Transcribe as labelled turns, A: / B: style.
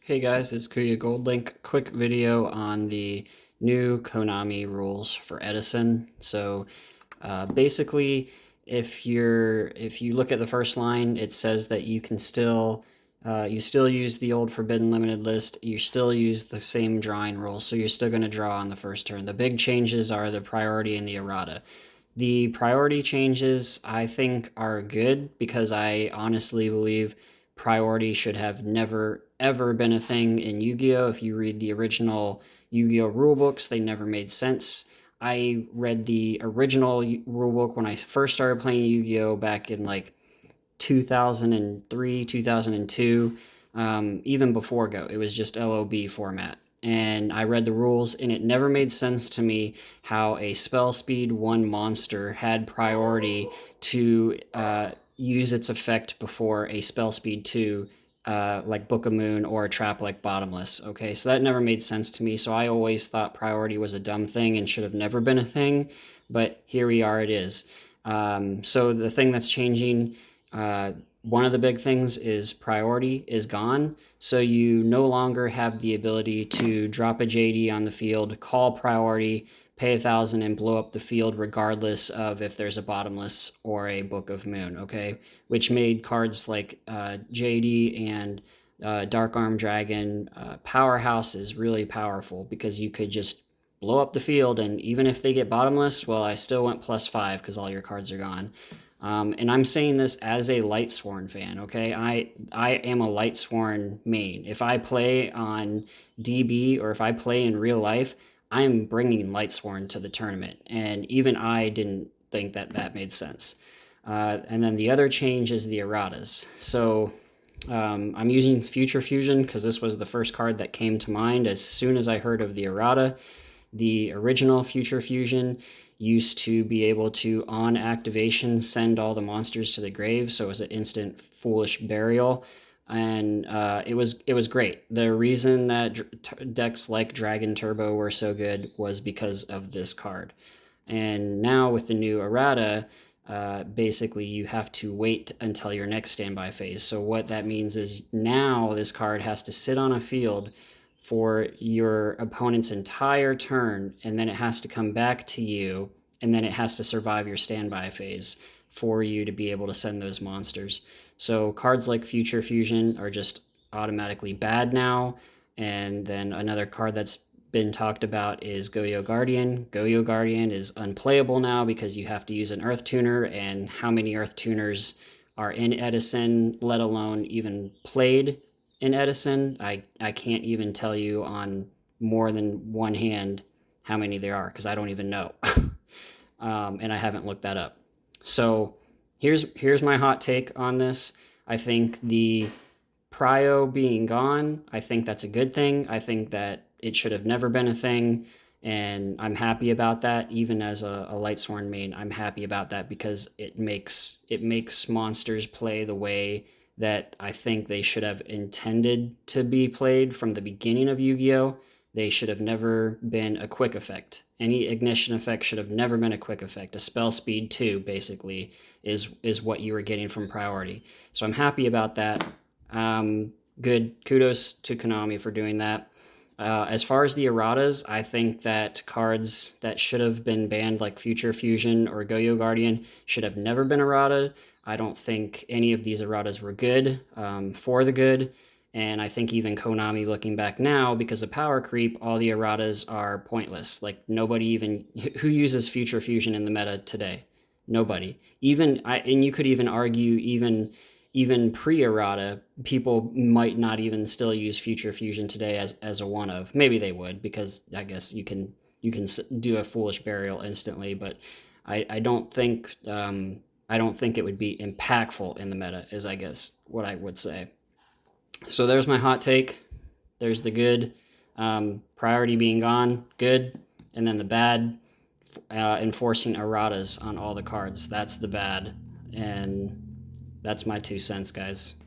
A: Hey guys, it's Kuya Goldlink. Quick video on the new Konami rules for Edison. Basically, if you look at the first line, it says that you can still you still use the old forbidden limited list. You still use the same drawing rules, so you're still going to draw on the first turn. The big changes are the priority and the errata. The priority changes, I think, are good because I honestly believe priority should have never ever been a thing in Yu-Gi-Oh! If you read the original Yu-Gi-Oh! Rulebooks, they never made sense. I read the original rulebook when I first started playing Yu-Gi-Oh! Back in like 2003, 2002, even before Go. It was just LOB format. And I read the rules, and it never made sense to me how a spell speed 1 monster had priority to use its effect before a spell speed 2, like Book of Moon or a trap like Bottomless. Okay, so that never made sense to me. So I always thought priority was a dumb thing and should have never been a thing. But here we are, it is. So the thing that's changing, one of the big things is priority is gone. So you no longer have the ability to drop a JD on the field, call priority, pay 1,000 and blow up the field regardless of if there's a bottomless or a Book of Moon, okay? Which made cards like JD and Dark Arm Dragon Powerhouse is really powerful because you could just blow up the field, and even if they get bottomless, well, I still went +5 because all your cards are gone. And I'm saying this as a Lightsworn fan, okay? I am a Lightsworn main. If I play on DB or if I play in real life, I'm bringing Lightsworn to the tournament. And even I didn't think that that made sense. And then the other change is the erratas. So I'm using Future Fusion because this was the first card that came to mind as soon as I heard of the errata. The original Future Fusion used to be able to, on activation, send all the monsters to the grave, so it was an instant foolish burial, and it was great. The reason that decks like Dragon Turbo were so good was because of this card. And now with the new errata, basically you have to wait until your next standby phase. So what that means is now this card has to sit on a field for your opponent's entire turn, and then it has to come back to you, and then it has to survive your standby phase for you to be able to send those monsters. So cards like Future Fusion are just automatically bad now. And then another card that's been talked about is Yugioh Guardian. Yugioh Guardian is unplayable now because you have to use an Earth Tuner, and how many Earth Tuners are in Edison, let alone even played in Edison? I can't even tell you on more than one hand how many there are because I don't even know. And I haven't looked that up. So here's my hot take on this. I think the prio being gone, I think that's a good thing. I think that it should have never been a thing, and I'm happy about that. Even as a Lightsworn main, I'm happy about that because it makes monsters play the way that I think they should have intended to be played from the beginning of Yu-Gi-Oh! They should have never been a quick effect. Any ignition effect should have never been a quick effect. A spell speed 2, basically, is what you were getting from priority. So I'm happy about that. Good. Kudos to Konami for doing that. As far as the erratas, I think that cards that should have been banned, like Future Fusion or Yugioh Guardian, should have never been errata. I don't think any of these erratas were good, for the good. And I think even Konami, looking back now, because of power creep, all the erratas are pointless. Like, nobody even... Who uses Future Fusion in the meta today? Nobody. And you could even argue even pre-errata, people might not even still use Future Fusion today as a one of. Maybe they would, because I guess you can do a foolish burial instantly, but I don't think it would be impactful in the meta, is I guess what I would say. So there's my hot take. There's the good. Priority being gone, good. And then the bad, enforcing erratas on all the cards. That's the bad. And that's my 2 cents, guys.